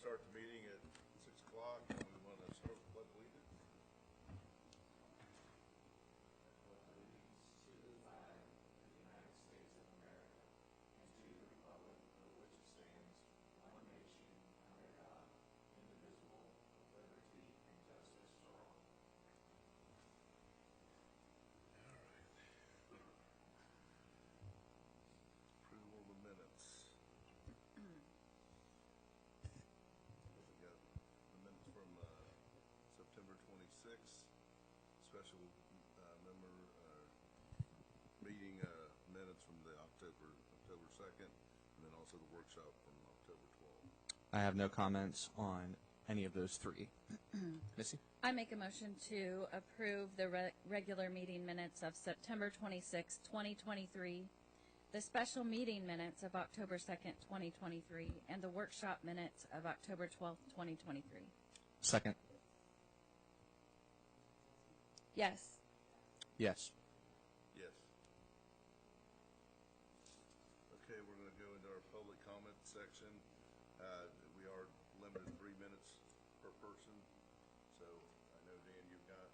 start the meeting at 6 o'clock, and we want to start with pledge allegiance. To the flag of the United States of America, and to the republic for which it stands, one nation, under God, indivisible, with liberty and justice for all. All right. Approval of the minutes. We got the minutes from September 26th, special member meeting minutes from the October 2nd, and then also the workshop from October 12th. I have no comments on any of those three. Missy? I make a motion to approve the regular meeting minutes of September 26, 2023, the special meeting minutes of October 2nd, 2023, and the workshop minutes of October 12th, 2023. Second. Yes. Yes. Yes. Okay, we're going to go into our public comment section. We are limited to 3 minutes per person. So I know, Dan, you've got.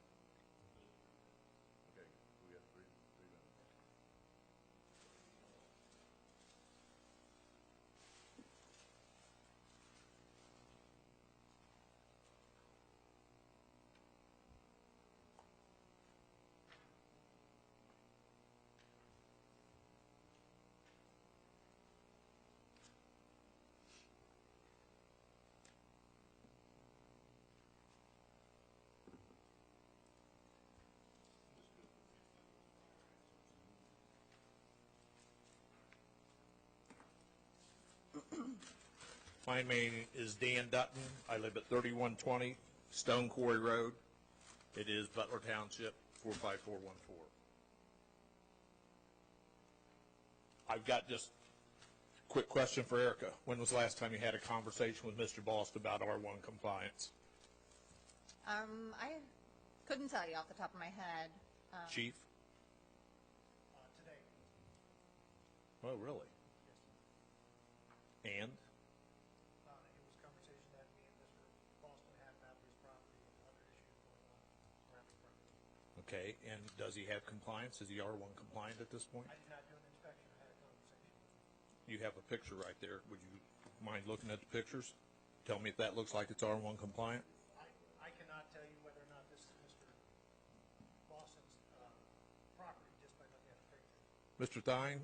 Okay, we got three minutes. My name is Dan Dutton. I live at 3120 Stone Quarry Road. It is Butler Township, 45414. I've got just a quick question for Erica. When was the last time you had a conversation with Mr. Bost about R1 compliance? I couldn't tell you off the top of my head. Chief? Today. Oh, really? Yes. And? It was a conversation that me and Mr. Boston had about his property and other issues going on around the property. Okay, and does he have compliance? Is he R1 compliant at this point? I did not do an inspection. I had a conversation with him. You have a picture right there. Would you mind looking at the pictures? Tell me if that looks like it's R1 compliant. I cannot tell you whether or not this is Mr. Boston's property just by looking at the picture. Mr. Thein?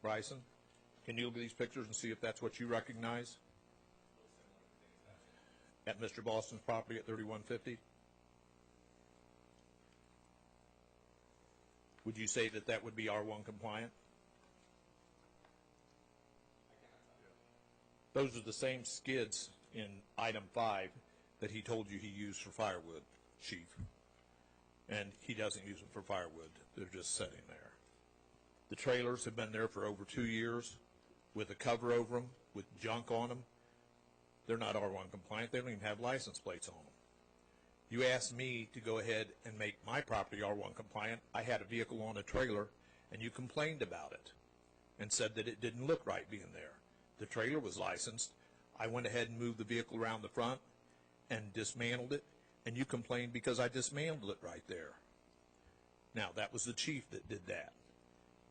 Bryson? Can you look at these pictures and see if that's what you recognize? At Mr. Boston's property at 3150? Would you say that that would be R1 compliant? Those are the same skids in item 5 that he told you he used for firewood, Chief. And he doesn't use them for firewood. They're just sitting there. The trailers have been there for over 2 years with a cover over them, with junk on them. They're not R1 compliant. They don't even have license plates on them. You asked me to go ahead and make my property R1 compliant. I had a vehicle on a trailer, and you complained about it and said that it didn't look right being there. The trailer was licensed. I went ahead and moved the vehicle around the front and dismantled it, and you complained because I dismantled it right there. Now, that was the chief that did that.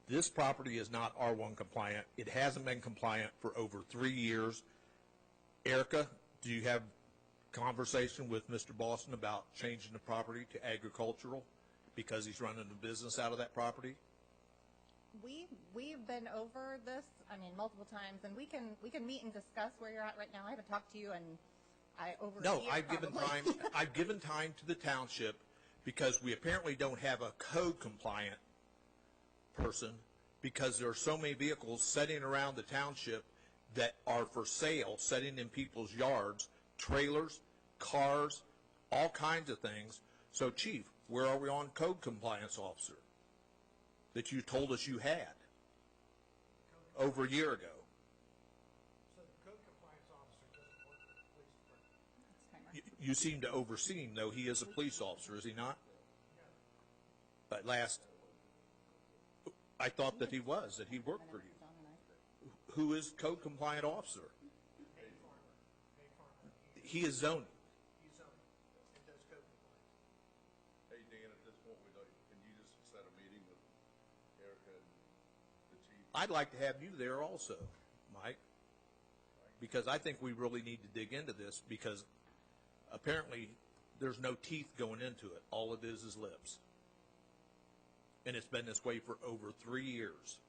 This property is not R1 compliant. It hasn't been compliant for over 3 years. Erica, do you have conversation with Mr. Boston about changing the property to agricultural because he's running the business out of that property? We've been over this, multiple times, and we can meet and discuss where you're at right now. I haven't talked to you in over a year, I've given time. I've given time to the township because we apparently don't have a code compliant person because there are so many vehicles sitting around the township that are for sale, sitting in people's yards, trailers, cars, all kinds of things. So, Chief, where are we on code compliance officer that you told us you had over a year ago? So the code compliance officer doesn't work for the police department. You seem to oversee him, though. He is a police officer, is he not? No. But I thought that he was, that he worked for you. who is code compliant officer. A farmer. He is zoning. He's zoning and does code compliance. Hey, Dan, at this point, can you just set a meeting with Erica and the chief? I'd like to have you there also, Mike, because I think we really need to dig into this, because apparently there's no teeth going into it. All it is lips. And it's been this way for over 3 years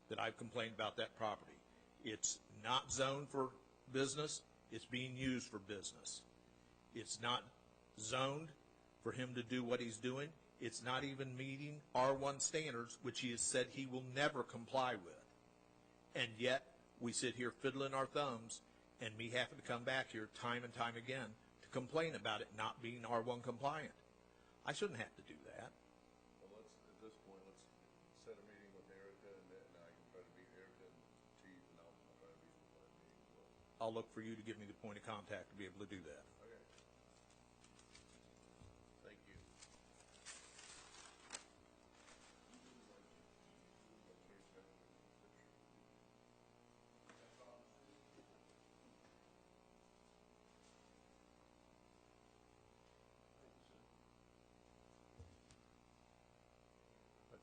that I've complained about that property. It's not zoned for business. It's being used for business. It's not zoned for him to do what he's doing. It's not even meeting R1 standards, which he has said he will never comply with. And yet, we sit here fiddling our thumbs, and me having to come back here time and time again to complain about it not being R1 compliant. I shouldn't have to do that. Well, at this point, let's set a meeting with Erica, and I can try to meet Erica and the chief, and I'll try to meet with that meeting as well. I'll look for you to give me the point of contact to be able to do that. Okay. Thank you.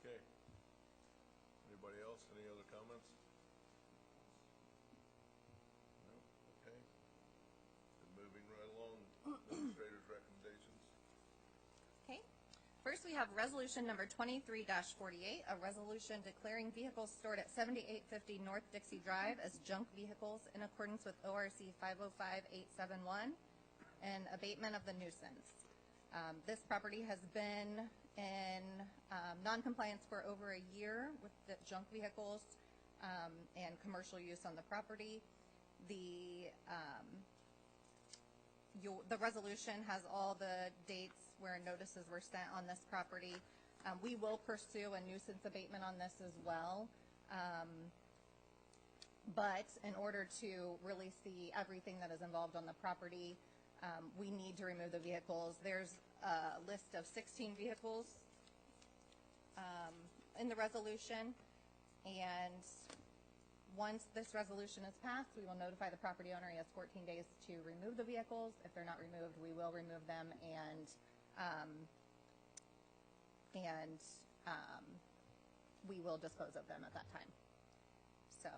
Okay. Anybody else? Any other comments? No? Okay. Then moving right along, administrator's recommendations. Okay. First, we have resolution number 23-48, a resolution declaring vehicles stored at 7850 North Dixie Drive as junk vehicles in accordance with ORC 505871 and abatement of the nuisance. This property has been in non-compliance for over a year with the junk vehicles and commercial use on the property. The resolution has all the dates where notices were sent on this property. We will pursue a nuisance abatement on this as well. But in order to really see everything that is involved on the property, we need to remove the vehicles. There's a list of 16 vehicles in the resolution, and once this resolution is passed, we will notify the property owner. He has 14 days to remove the vehicles. If they're not removed, we will remove them, and we will dispose of them at that time. So.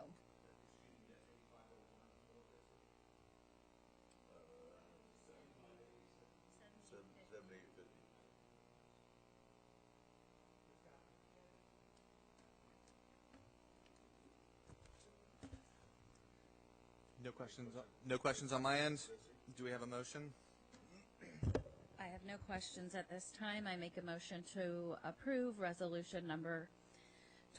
7850. No questions on my end. Do we have a motion? I have no questions at this time. I make a motion to approve resolution number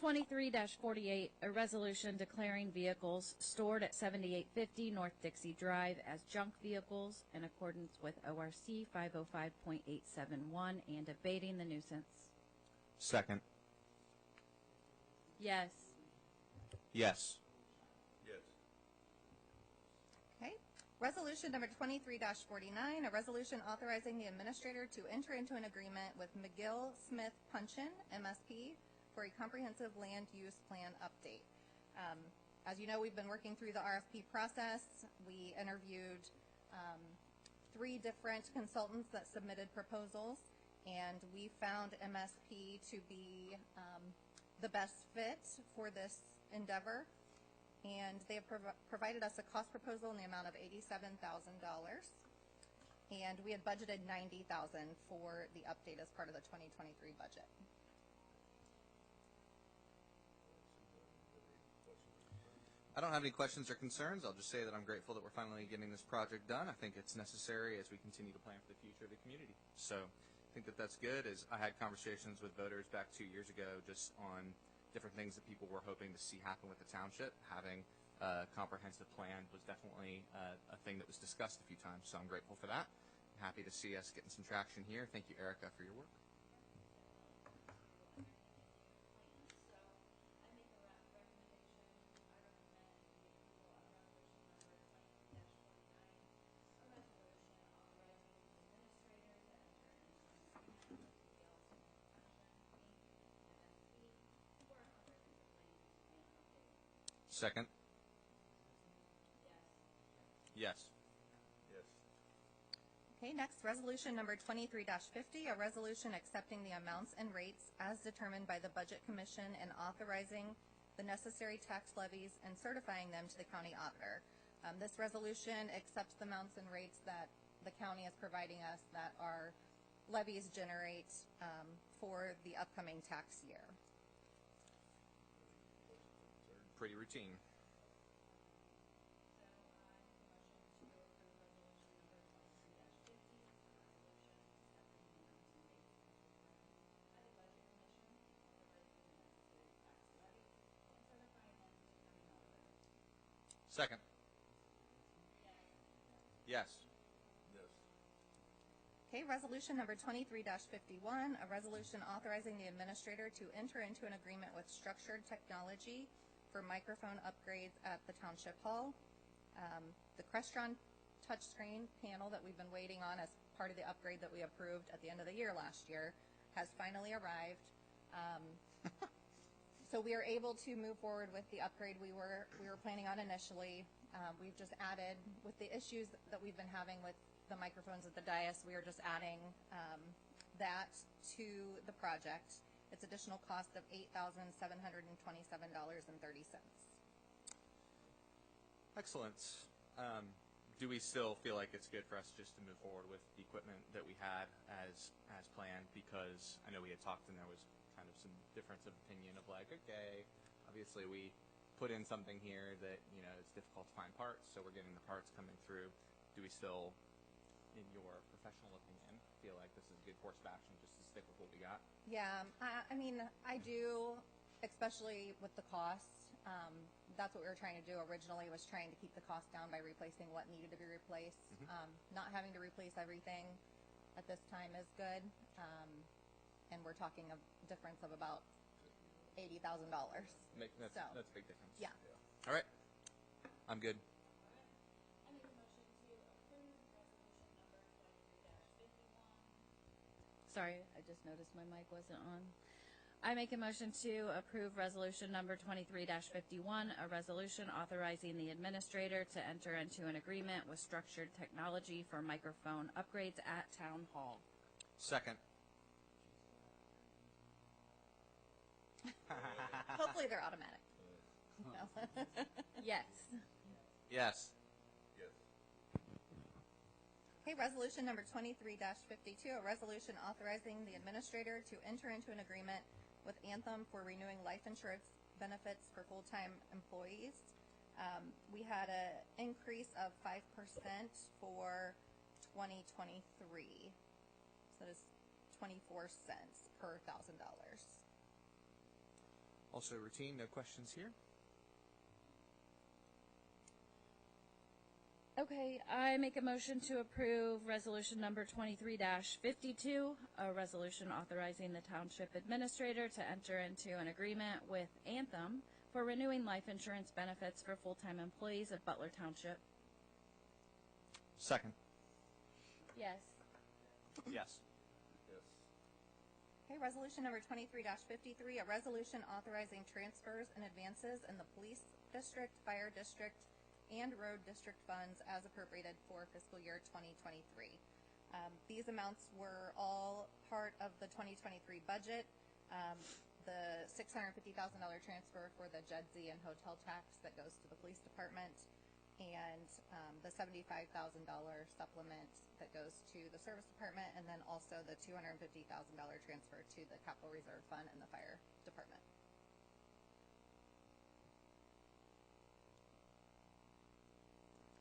23-48, a resolution declaring vehicles stored at 7850 North Dixie Drive as junk vehicles in accordance with ORC 505.871 and abating the nuisance. Second. Yes. Yes. Yes. Okay. Resolution number 23-49, a resolution authorizing the administrator to enter into an agreement with McGill Smith Punchin, MSP, for a comprehensive land use plan update. As you know, we've been working through the RFP process. We interviewed 3 different consultants that submitted proposals, and we found MSP to be the best fit for this endeavor. And they have provided us a cost proposal in the amount of $87,000, and we had budgeted $90,000 for the update as part of the 2023 budget. I don't have any questions or concerns. I'll just say that I'm grateful that we're finally getting this project done. I think it's necessary as we continue to plan for the future of the community. So I think that that's good. As I had conversations with voters back 2 years ago just on different things that people were hoping to see happen with the township. Having a comprehensive plan was definitely a thing that was discussed a few times, so I'm grateful for that. I'm happy to see us getting some traction here. Thank you, Erica, for your work. Second. Yes. Yes. Okay, next, resolution number 23-50, a resolution accepting the amounts and rates as determined by the Budget Commission and authorizing the necessary tax levies and certifying them to the county auditor. This resolution accepts the amounts and rates that the county is providing us that our levies generate for the upcoming tax year. Pretty routine. Second. Yes. Yes. Okay, resolution number 23-51, a resolution authorizing the administrator to enter into an agreement with Structured Technology for microphone upgrades at the Township Hall. The Crestron touchscreen panel that we've been waiting on as part of the upgrade that we approved at the end of the year last year has finally arrived. So we are able to move forward with the upgrade we were planning on initially. We've just added, with the issues that we've been having with the microphones at the dais, we are just adding that to the project. It's additional cost of $8,727.30. Excellent. Do we still feel like it's good for us just to move forward with the equipment that we had as planned? Because I know we had talked and there was kind of some difference of opinion of like, okay, obviously we put in something here that, you know, it's difficult to find parts, so we're getting the parts coming through. Do we still, in your professional opinion, feel like this is a good course of action just to stick with what we got? Yeah, I mean, I do, especially with the costs. That's what we were trying to do originally, was trying to keep the cost down by replacing what needed to be replaced. Not having to replace everything at this time is good. And we're talking a difference of about $80,000. That's a big difference. Yeah. All right. I'm good. I make a motion to approve resolution number 23-51. Sorry, I just noticed my mic wasn't on. I make a motion to approve resolution number 23-51, a resolution authorizing the administrator to enter into an agreement with Structured Technology for microphone upgrades at Town Hall. Second. Hopefully they're automatic. No. Yes. Yes. Yes. Okay, resolution number 23-52, a resolution authorizing the administrator to enter into an agreement with Anthem for renewing life insurance benefits for full-time employees. We had an increase of 5% for 2023. So that is 24 cents per $1,000. Also routine, no questions here. Okay, I make a motion to approve resolution number 23-52, a resolution authorizing the township administrator to enter into an agreement with Anthem for renewing life insurance benefits for full-time employees of Butler Township. Second. Yes. Yes. Yes. Okay, resolution number 23-53, a resolution authorizing transfers and advances in the police district, fire district, and road district funds as appropriated for fiscal year 2023. These amounts were all part of the 2023 budget. The $650,000 transfer for the JEDZ and hotel tax that goes to the police department, and the $75,000 supplement that goes to the service department, and then also the $250,000 transfer to the capital reserve fund and the fire department.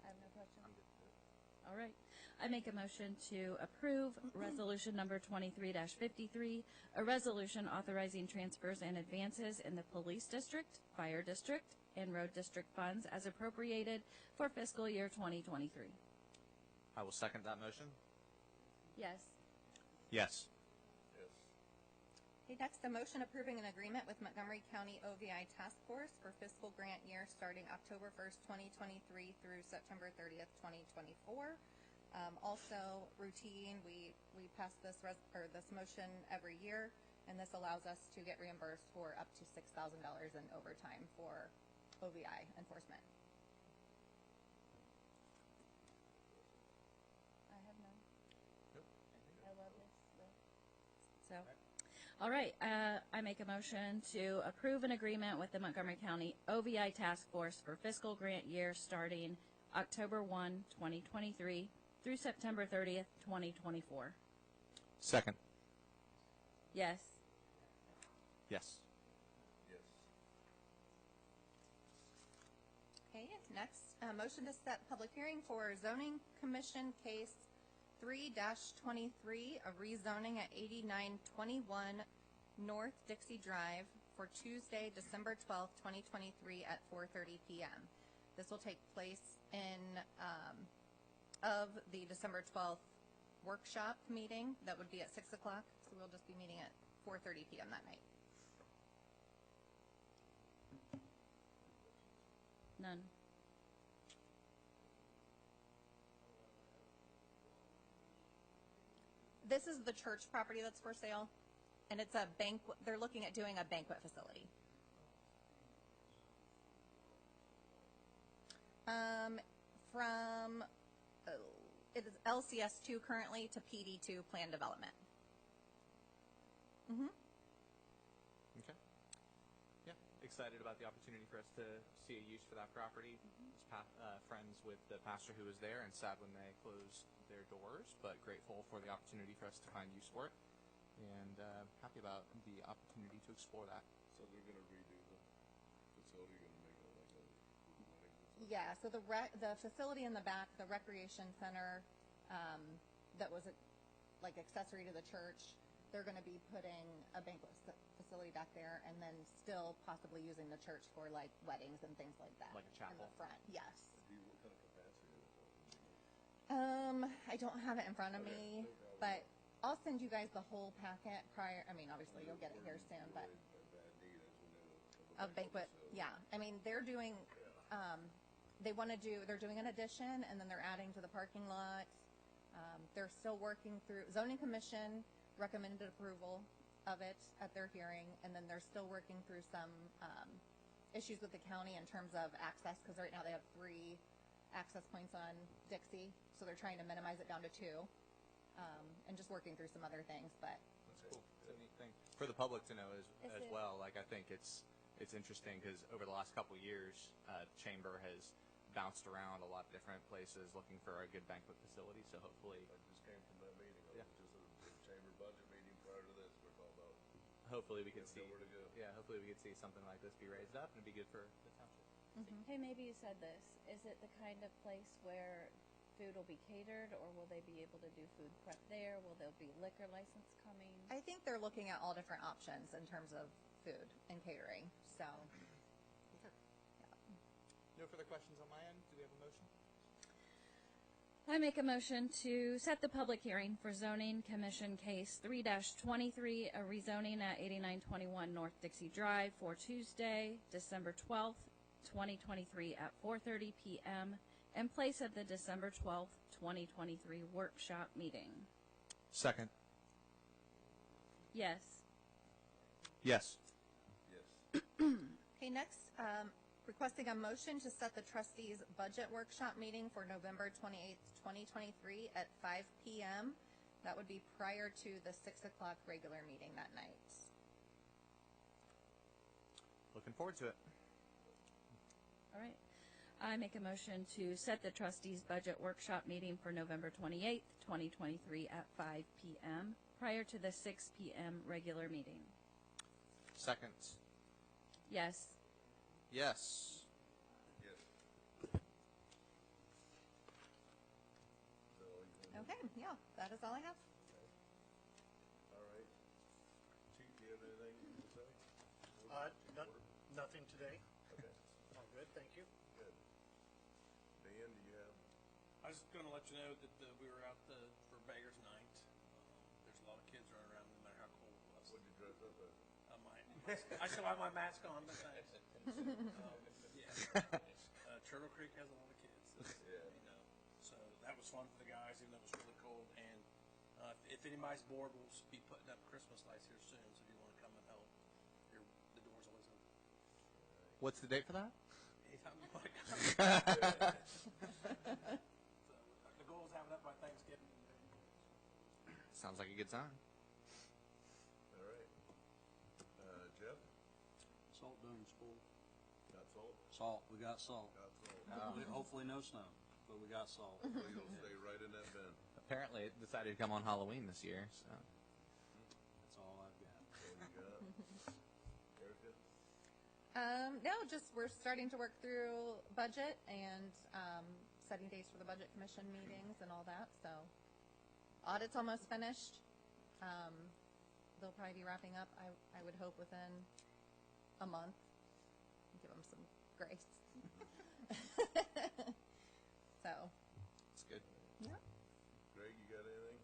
I have no questions. All right. I make a motion to approve resolution number 23-53, a resolution authorizing transfers and advances in the police district, fire district, and road district funds as appropriated for fiscal year 2023. I will second that motion. Yes. Yes. Yes. Okay, next, a motion approving an agreement with Montgomery County OVI Task Force for fiscal grant year starting October 1st, 2023 through September 30th, 2024. Also, routine, we pass this motion every year, and this allows us to get reimbursed for up to $6,000 in overtime for OVI enforcement. I have none. I love this. So, All right, I make a motion to approve an agreement with the Montgomery County OVI Task Force for fiscal grant year starting October 1, 2023 through September 30th, 2024. Second. Yes. Yes. Yes. okay, next, motion to set public hearing for zoning commission case 3-23, a rezoning at 8921 North Dixie Drive for Tuesday, December 12th, 2023 at 4:30 p.m. This will take place in of the December 12th workshop meeting. That would be at 6 o'clock, so we'll just be meeting at 4:30 p.m. that night. None. This is the church property that's for sale, and it's a banquet. They're looking at doing a banquet facility. It is LCS2 currently to PD2 plan development. Okay. Yeah, excited about the opportunity for us to see a use for that property. Was friends with the pastor who was there, and sad when they closed their doors, but grateful for the opportunity for us to find use for it, and happy about the opportunity to explore that. So they're gonna redo the facility, gonna make it like a wedding facility? Yeah, so the facility in the back, the recreation center, that was like accessory to the church, they're going to be putting a banquet facility back there, and then still possibly using the church for like weddings and things like that. Like a chapel? In the front, yes. What kind of capacity is it? I don't have it in front of me, no problem. but I'll send you guys the whole packet prior. I mean, obviously you'll get it here soon, but Really a bad need, as we know, a banquet, facility. yeah. I mean, they're doing, they're doing an addition, and then they're adding to the parking lot. They're still working through, zoning commission recommended approval of it at their hearing, and then they're still working through some issues with the county in terms of access, because right now they have 3 access points on Dixie, so they're trying to minimize it down to 2, and just working through some other things, but That's cool. It's a neat thing for the public to know as Is it- well. Like, I think it's interesting because over the last couple of years, the chamber has bounced around a lot of different places looking for a good banquet facility. So hopefully, I just came from that meeting. It Yeah. was just a chamber budget meeting prior to this. We're talking about hopefully we could see. nowhere to go. Yeah, hopefully we could see something like this be raised up and it'd be good for the township. Hey, maybe you said this. Is it the kind of place where food will be catered, or will they be able to do food prep there? Will there be liquor license coming? I think they're looking at all different options in terms of food and catering, so. No further questions on my end. Do we have a motion? I make a motion to set the public hearing for zoning commission case 3-23, a rezoning at 8921 North Dixie Drive for Tuesday, December 12th, 2023 at 4:30 p.m. in place of the December 12th, 2023 workshop meeting. Second. Yes. Yes. yes. Okay, next, requesting a motion to set the trustees' budget workshop meeting for November 28th, 2023 at 5 p.m. That would be prior to the 6 o'clock regular meeting that night. Looking forward to it. All right. I make a motion to set the trustees' budget workshop meeting for November 28th, 2023 at 5 p.m. prior to the 6 p.m. regular meeting. Second. Yes. Yes. Yes. So, Okay, yeah, that is all I have. all right. Chief, do you have anything to say? Nothing today. Okay, All good, thank you. good. Dan, do you have? I was going to let you know that we were out for Beggars Night. There's a lot of kids running around, no matter how cold it was. What'd you dress up as? I still have my mask on, but thanks. Turtle Creek has a lot of kids. Yeah. You know, so that was fun for the guys, even though it was really cold. And if anybody's bored, we'll be putting up Christmas lights here soon. So if you want to come and help, the door's always open. What's the date for that? The goal is having it up by Thanksgiving. Sounds like a good time. All right. Jeff, Salt Dome's full. got salt? Salt, we got salt. Got salt. Hopefully no snow, but we got salt. Hopefully you'll stay right in that bin. Apparently, it decided to come on Halloween this year. So That's all I've got. That's all you got. Erica? No, just we're starting to work through budget and setting dates for the budget commission meetings and all that. So audit's almost finished. They'll probably be wrapping up, I would hope, within a month. Give them some grace. So, it's good. yeah. Greg, you got anything?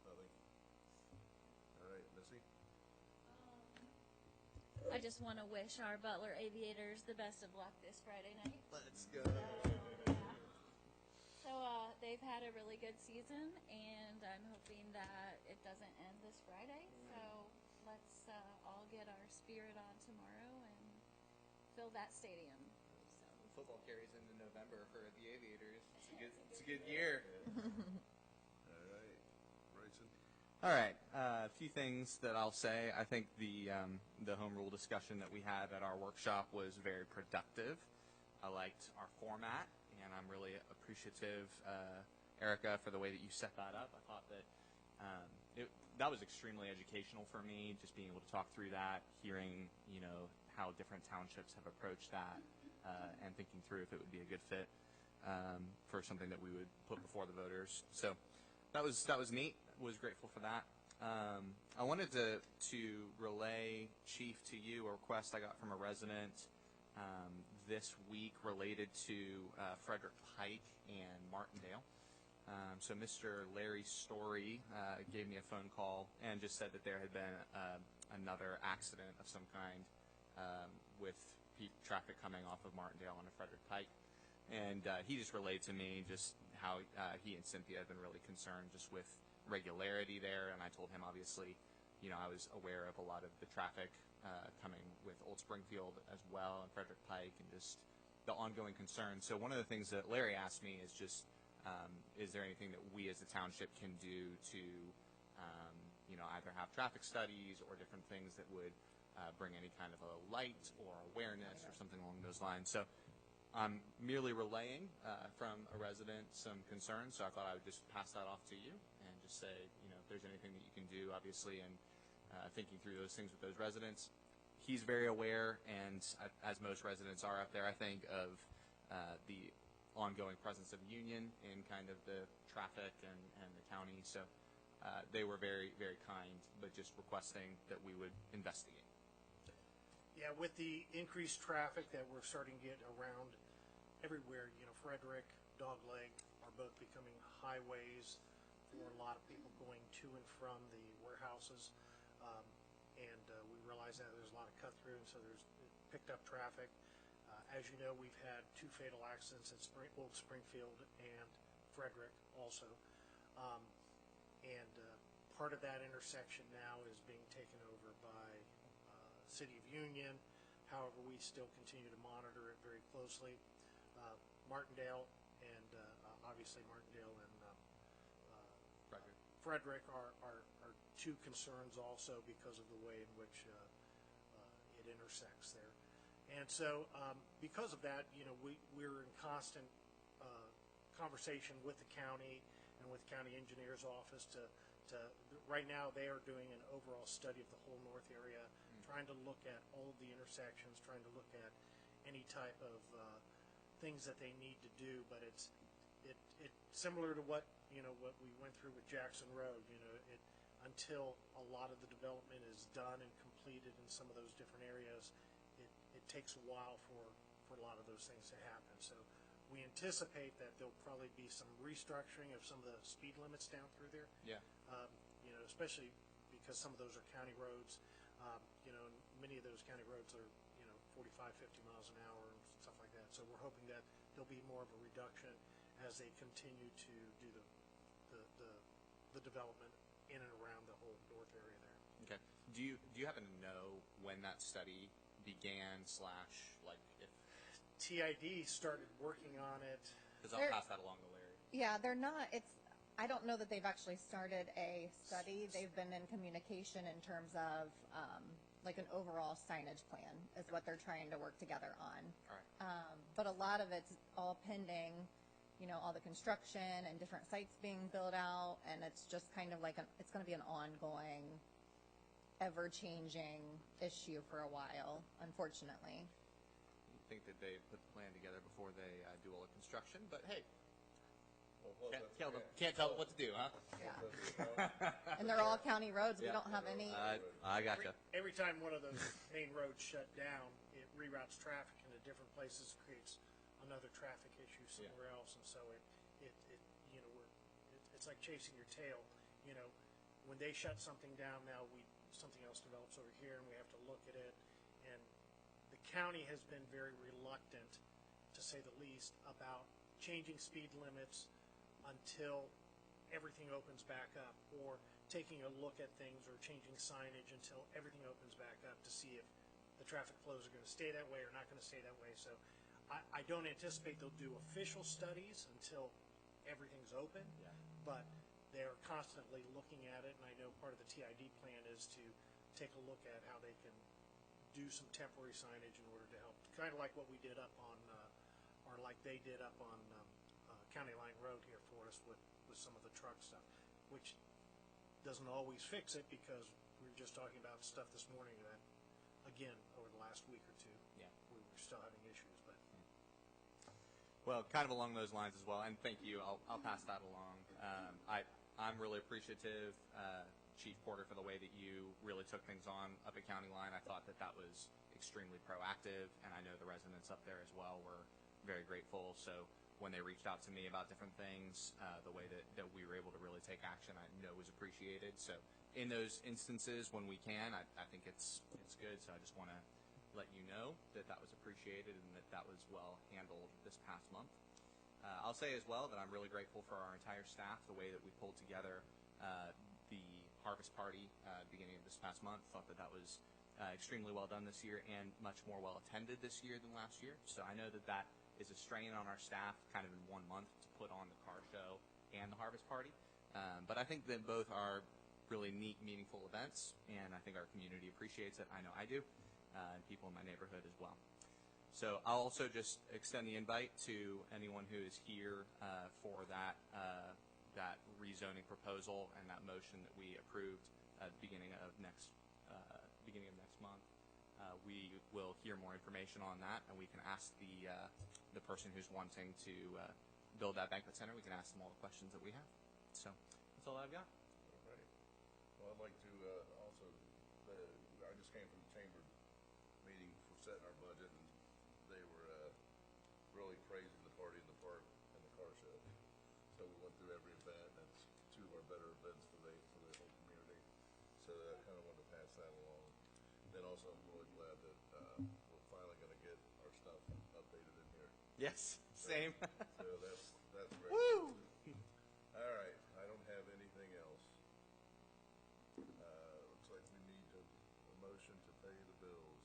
Nothing. All right, Missy? I just want to wish our Butler Aviators the best of luck this Friday night. Let's go. So they've had a really good season, and I'm hoping that it doesn't end this Friday. So let's all get our spirit on tomorrow and fill that stadium. So. Football carries into November for the Aviators. It's a good year. All right. Bryson? All right, a few things that I'll say. I think the home rule discussion that we had at our workshop was very productive. I liked our format, and I'm really appreciative, Erica, for the way that you set that up. I thought that that was extremely educational for me, just being able to talk through that, hearing how different townships have approached that, and thinking through if it would be a good fit for something that we would put before the voters. So that was neat. Was grateful for that. I wanted to relay, Chief, to you a request I got from a resident this week related to Frederick Pike and Martindale. So Mr. Larry Story gave me a phone call and just said that there had been another accident of some kind with traffic coming off of Martindale onto Frederick Pike. And he just relayed to me just how he and Cynthia have been really concerned just with regularity there. And I told him, obviously, I was aware of a lot of the traffic coming with Old Springfield as well and Frederick Pike and just the ongoing concerns. So one of the things that Larry asked me is just, is there anything that we as a township can do to, either have traffic studies or different things that would bring any kind of a light or awareness or something along those lines. So I'm merely relaying from a resident some concerns, so I thought I would just pass that off to you and just say, if there's anything that you can do, obviously, and thinking through those things with those residents. He's very aware, and as most residents are up there, I think, of the ongoing presence of union in kind of the traffic and the county. So they were very, very kind, but just requesting that we would investigate. Yeah, with the increased traffic that we're starting to get around everywhere, Frederick, Dogleg are both becoming highways for a lot of people going to and from the warehouses. And we realize that there's a lot of cut through, and so there's picked up traffic. As you know, we've had 2 fatal accidents at Old Springfield and Frederick also. And part of that intersection now is being taken over by City of Union. However, we still continue to monitor it very closely. Martindale and obviously Martindale and Frederick are 2 concerns also because of the way in which it intersects there. And so because of that, we're in constant conversation with the county and with the county engineer's office to right now they are doing an overall study of the whole north area, trying to look at all of the intersections, trying to look at any type of things that they need to do. But it's similar to what what we went through with Jackson Road. Until a lot of the development is done and completed in some of those different areas, it takes a while for a lot of those things to happen. So we anticipate that there'll probably be some restructuring of some of the speed limits down through there. Yeah. Especially because some of those are county roads. And many of those county roads are 45, 50 miles an hour and stuff like that. So we're hoping that there'll be more of a reduction as they continue to do the development in and around the whole north area there. Okay. Do you happen to know when that study began / like if TID started working on it. Because I'll pass that along to Larry. Yeah, they're not, I don't know that they've actually started a study. They've been in communication in terms of, like an overall signage plan is what they're trying to work together on. All right. But a lot of it's all pending, all the construction and different sites being built out, and it's just kind of like, it's going to be an ongoing, ever-changing issue for a while, unfortunately. I think that they put the plan together before they do all the construction, but hey, can't tell them what to do, huh? Yeah. And they're all county roads. We don't have any. I gotcha. Every time one of those main roads shut down, it reroutes traffic into different places, creates another traffic issue somewhere else, and so it's like chasing your tail. When they shut something down, now something else develops over here, and we have to look at it. And the county has been very reluctant, to say the least, about changing speed limits until everything opens back up, or taking a look at things or changing signage until everything opens back up to see if the traffic flows are going to stay that way or not going to stay that way. So I don't anticipate they'll do official studies until everything's open, but they're constantly looking at it, and I know part of the TID plan is to take a look at how they can do some temporary signage in order to help, kind of like what we did up on, or like they did up on County Line Road here for us with some of the truck stuff, which doesn't always fix it, because we were just talking about stuff this morning that, again, over the last week or two, we were still having issues. But Well, kind of along those lines as well, and thank you. I'll pass that along. I'm really appreciative, Chief Porter, for the way that you really took things on up at County Line. I thought that was extremely proactive, and I know the residents up there as well were very grateful. So when they reached out to me about different things, the way that we were able to really take action, I know was appreciated. So in those instances, when we can, I think it's good. So I just want to let you know that was appreciated and that was well handled this past month. I'll say as well that I'm really grateful for our entire staff, the way that we pulled together the harvest party beginning of this past month. Thought that was extremely well done this year and much more well attended this year than last year. So I know that is a strain on our staff kind of in 1 month to put on the car show and the harvest party. But I think that both are really neat, meaningful events, and I think our community appreciates it. I know I do, and people in my neighborhood as well. So I'll also just extend the invite to anyone who is here for that rezoning proposal and that motion that we approved at the beginning of next month. We will hear more information on that, and we can ask the person who's wanting to build that banquet center. We can ask them all the questions that we have. So that's all I've got. All right. Well, I'd like to also, I just came from the chamber meeting for setting our budget, and they were really praising the party in the park and the car show. So we went through every event, and it's two of our better events for the whole community. So I kind of wanted to pass that along. Then also, I'm really glad that we're finally going to get our stuff updated in here. Yes, same. So that's great. Woo! All right, I don't have anything else. Looks like we need a motion to pay the bills.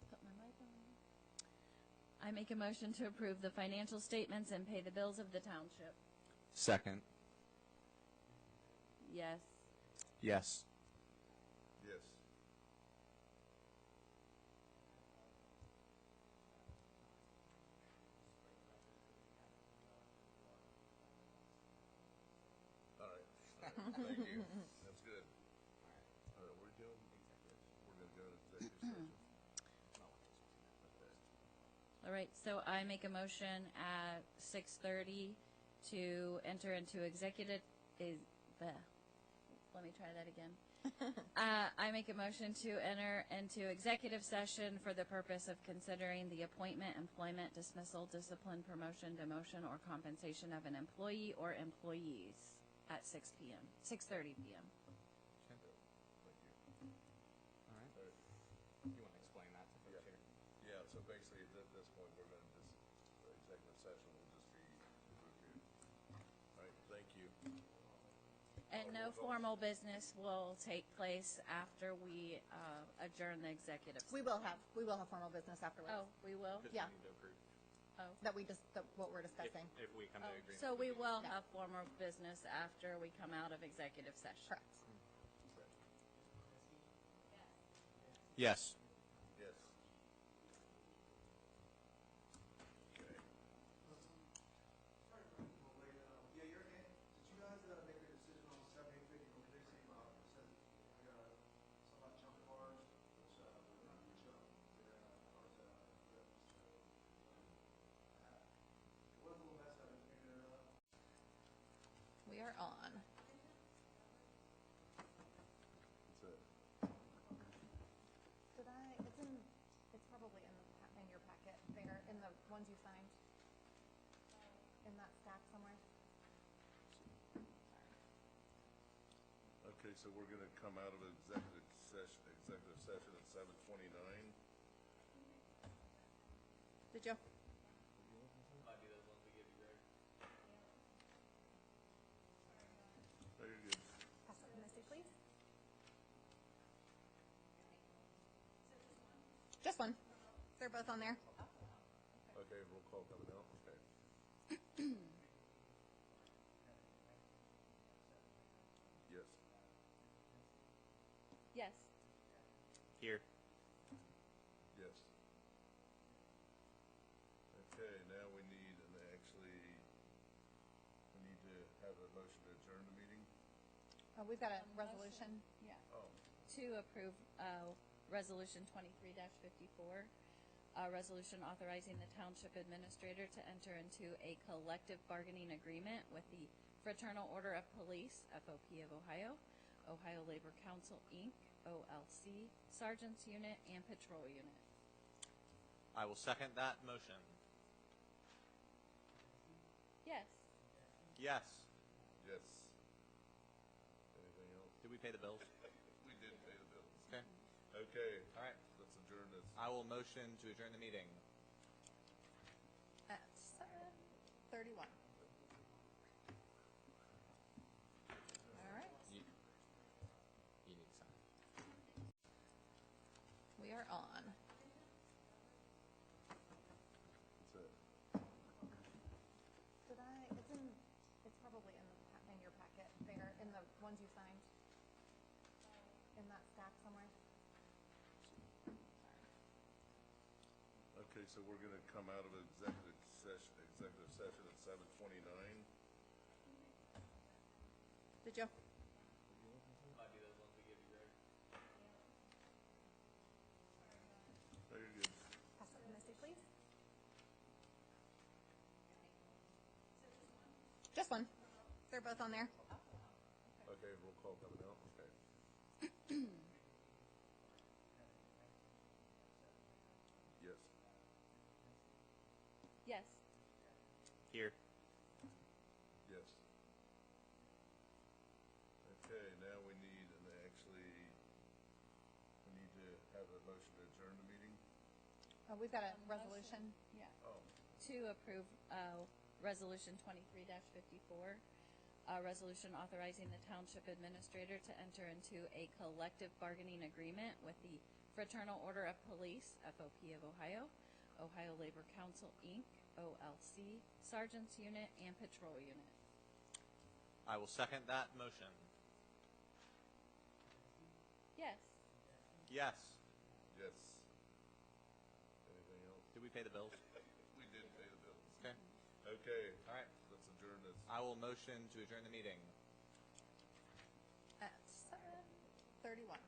Put my mic on. I make a motion to approve the financial statements and pay the bills of the township. Second. Yes. Yes. Yes. All right. Thank you. That's good. What are we doing? We're going to go to executive session. Okay. All right, so I make a motion at 6:30 to enter into let me try that again. I make a motion to enter into executive session for the purpose of considering the appointment, employment, dismissal, discipline, promotion, demotion, or compensation of an employee or employees at 6:30 p.m. Okay. Thank you. All right. All right. You want to explain that to folks here? Yeah, so basically at this point, we're going to just, executive session will just be review. All right, thank you. And no formal business will take place after we adjourn the executive session. We will have formal business afterwards. Oh, we will? Because Yeah. we need to approve. Oh. What we're discussing. If we come to agreement. So we will Yeah. have formal business after we come out of executive session. Correct. Yes. Yes. Okay. Yeah, you're in. Did you guys make a decision on 7850 from Casey? It says I got something about junk cars, which not junk. They're cars that ripped. It was a little messed up. You figured it out. We are on. That's it. It's probably in your packet there, in the ones you signed. In that stack somewhere. Sorry. Okay, so we're gonna come out of executive session at 7:29. Did you? Might be those ones we give you, Greg. No, you're good. Pass it to Missy, please. Just one. They're both on there. Okay, roll call coming out, okay. Yes. Yes. Here. Yes. Okay, now we need to have a motion to adjourn the meeting. We've got a resolution. Yeah. Oh, To approve Resolution 23-54, a resolution authorizing the Township Administrator to enter into a collective bargaining agreement with the Fraternal Order of Police, FOP of Ohio, Ohio Labor Council, Inc., OLC, Sergeants Unit, and Patrol Unit. I will second that motion. Yes. Yes. yes. Anything else? Did we pay the bills? We did pay the bills. Okay. Okay, All right. let's adjourn this. I will motion to adjourn the meeting. At 7:31. All right. You need to sign. We are on. That's it. It's probably in your packet there, in the ones you signed. In that stack somewhere. Sorry. Okay, so we're gonna come out of executive session at 7:29. Did you? Might be those ones we give you, Greg. No, you're good. Pass it to Missy, please. Just one. They're both on there. Okay, roll call coming out, okay. Yes. Yes. Here. Yes. Okay, now we need to have a motion to adjourn the meeting. We've got a resolution. Yeah. Oh, To approve Resolution 23-54, a resolution authorizing the Township Administrator to enter into a collective bargaining agreement with the Fraternal Order of Police, FOP of Ohio, Ohio Labor Council, Inc., OLC, Sergeants Unit, and Patrol Unit. I will second that motion. Yes. Yes. yes. Anything else? Did we pay the bills? We did pay the bills. Okay. Okay, All right. let's adjourn this. I will motion to adjourn the meeting. At 7:31.